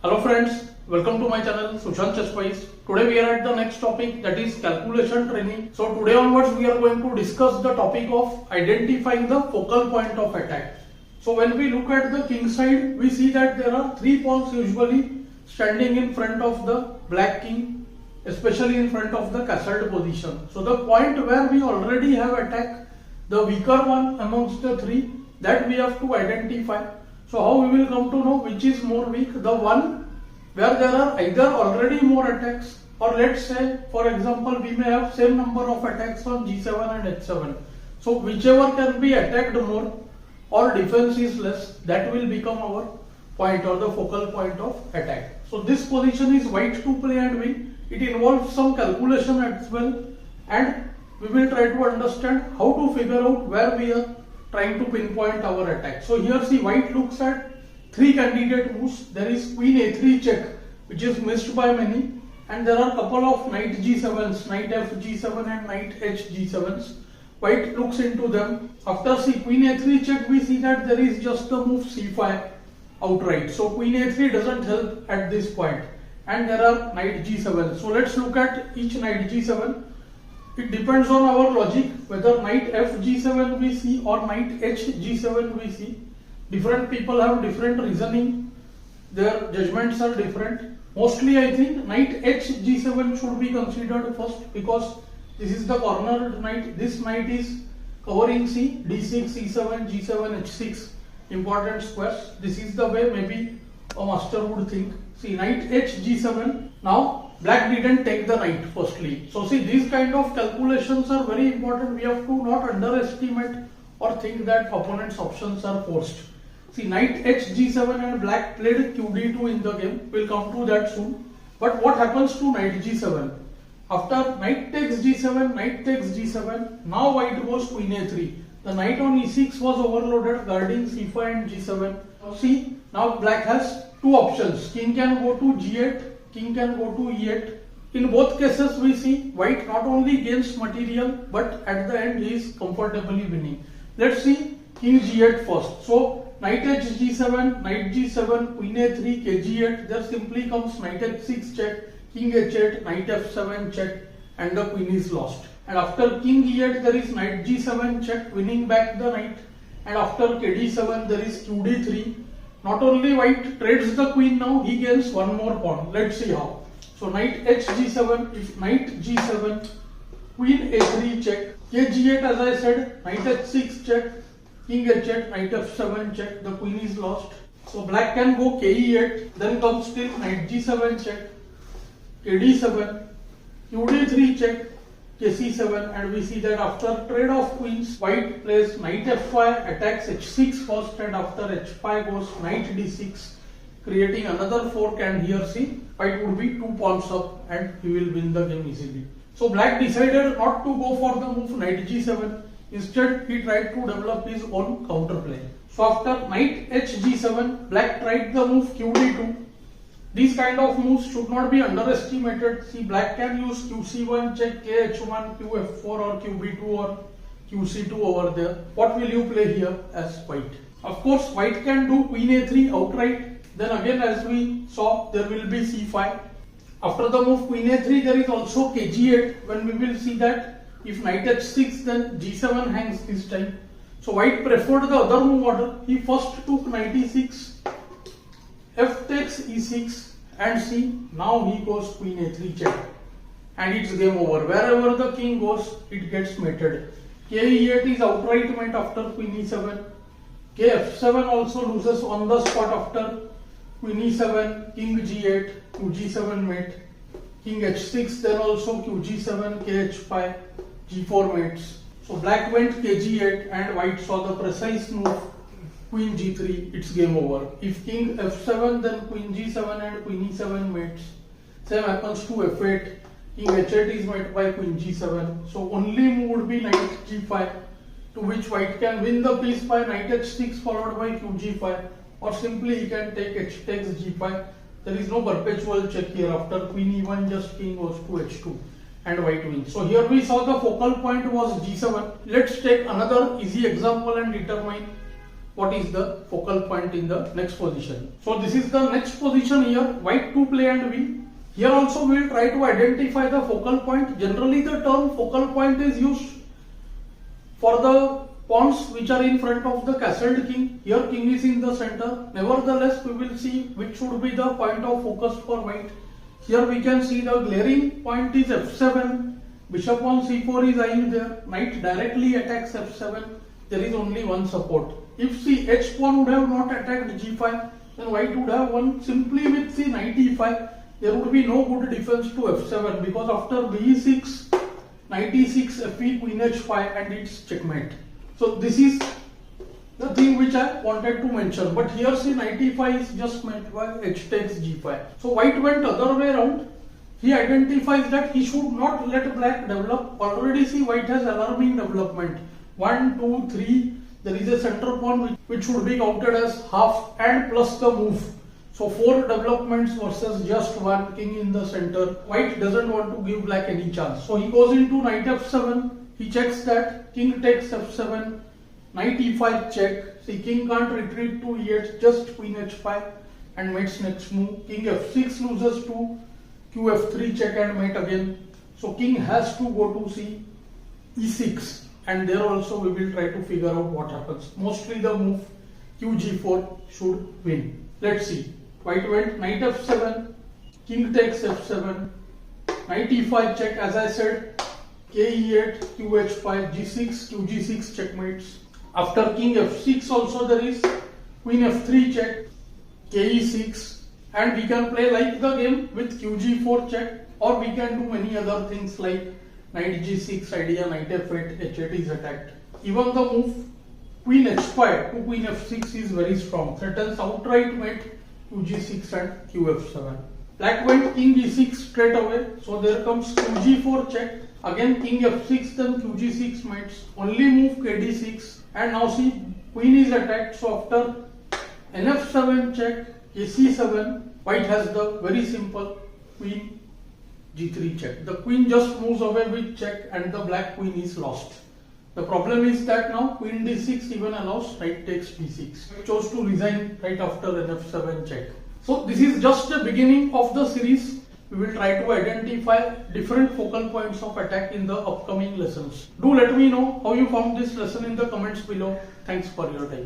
Hello friends, welcome to my channel Sushant. Today we are at the next topic, that is calculation training. So today onwards we are going to discuss the topic of identifying the focal point of attack. So when we look at the king side, we see that there are three pawns usually standing in front of the black king, especially in front of the castled position. So the point where we already have attack, the weaker one amongst the three, that we have to identify. So how we will come to know which is more weak? The one where there are either already more attacks, or let's say for example we may have same number of attacks on g7 and h7. So whichever can be attacked more or defense is less, that will become our point or the focal point of attack. So this position is white to play and win. It involves some calculation as well, and we will try to understand how to figure out where we are trying to pinpoint our attack. So here see, white looks at three candidate moves. There is queen a3 check, which is missed by many, and there are couple of knight g7s, knight f g7 and knight h g7s. White looks into them. After see queen a3 check, we see that there is just the move c5 outright. So queen a3 doesn't help at this point, and there are knight g7. So let's look at each knight g7. It depends on our logic whether knight f g7 we see or knight h g7 we see. Different people have different reasoning. Their judgments are different. Mostly I think knight h g7 should be considered first, because this is the cornered knight. This knight is covering c, d6, e7, g7, h6, important squares. This is the way maybe a master would think. See, knight h g7. Now black didn't take the knight firstly. So see, these kind of calculations are very important. We have to not underestimate or think that opponent's options are forced. See, knight h g7 and black played qd2 in the game. We'll come to that soon. But what happens to knight g7? After knight takes g7, knight takes g7, now white goes queen a3. The knight on e6 was overloaded, guarding c5 and g7. See, now black has two options. King can go to g8, king can go to e8. In both cases we see white not only gains material, but at the end he is comfortably winning. Let's see king g8 first. So knight h g7, knight g7, queen a3, kg8. There simply comes knight h6 check, king h8, knight f7 check, and the queen is lost. And after king e8 there is knight g7 check, winning back the knight. And after kd7 there is qd3. Not only white trades the queen, now he gains one more pawn. Let's see how. So knight h g7, if knight g7, queen a3 check, kg8 as I said, knight h6 check, king h8, knight f7 check, the queen is lost. So black can go ke8, then comes still knight g7 check, kd7, qd3 check, kc7, and we see that after trade of queens, white plays knight f5, attacks h6 first, and after h5 goes knight d6, creating another fork, and here see, white would be 2 pawns up and he will win the game easily. So black decided not to go for the move knight g7. Instead, he tried to develop his own counterplay. So after knight h g7, black tried the move qd2. These kind of moves should not be underestimated. See, black can use qc1 check, kh1, qf4 or qb2 or qc2 over there. What will you play here as white? Of course, white can do queen a3 outright. Then again, as we saw, there will be c5. After the move queen a3, there is also kg8, when we will see that if knight h6, then g7 hangs this time. So white preferred the other move order. He first took knight e6, f takes e6, and see, now he goes queen a3 check, and it's game over. Wherever the king goes, it gets mated. ke8 is outright mate after queen e7. kf7 also loses on the spot after queen e7, king g8, qg7 mate, king h6, then also qg7, kh5, g4 mates. So black went kg8 and white saw the precise move queen g3, it's game over. If king f7, then queen g7 and queen e7 mates. Same happens to f8, king h8 is met by queen g7. So only move would be knight g5, to which white can win the piece by knight h6 followed by qg5, or simply he can take h takes g5. There is no perpetual check here. After queen e1, just king goes to h2 and white wins. So here we saw the focal point was g7. Let's take another easy example and determine what is the focal point in the next position. So this is the next position here, white to play and win. Here also we will try to identify the focal point. Generally the term focal point is used for the pawns which are in front of the castled king. Here king is in the center. Nevertheless, we will see which should be the point of focus for white. Here we can see the glaring point is f7. Bishop on c4 is eyeing there. Knight directly attacks f7. There is only one support. If the h pawn would have not attacked g5, then white would have won simply with the knight e5. There would be no good defense to f7 because after b6, knight e6, fe, queen h5 and it's checkmate. So this is the thing which I wanted to mention. But here see knight e5 is just met by h takes g5. So white went other way around. He identifies that he should not let black develop. Already see white has alarming development. 1, 2, 3. There is a center pawn which should be counted as half and plus the move. So 4 developments versus just 1, king in the center. White doesn't want to give black any chance. So he goes into knight f7. He checks that, king takes f7, knight e5 check. See, king can't retreat to e8, just queen h5 and mates next move. King f6 loses to qf3 check and mate again. So king has to go to c e6 and there also we will try to figure out what happens. Mostly the move qg4 should win. Let's see. White went knight f7, king takes f7, knight e5 check as I said. K8, QH5, G6, QG6 checkmates. After king F6 also there is queen F3 check, KE6 and we can play like the game with QG4 check or we can do many other things like knight G6 idea, knight F8, H8 is attacked. Even the move queen H5 to queen F6 is very strong, threatens outright mate QG6 and QF7. Black went king E6 straight away, so there comes QG4 check. Again king f6, then qg6 mates. Only move kd6 and now see queen is attacked. So after nf7 check, kc7, white has the very simple queen g3 check. The queen just moves away with check and the black queen is lost. The problem is that now queen d6 even allows knight takes b6. Chose to resign right after nf7 check. So this is just the beginning of the series. We will try to identify different focal points of attack in the upcoming lessons. Do let me know how you found this lesson in the comments below. Thanks for your time.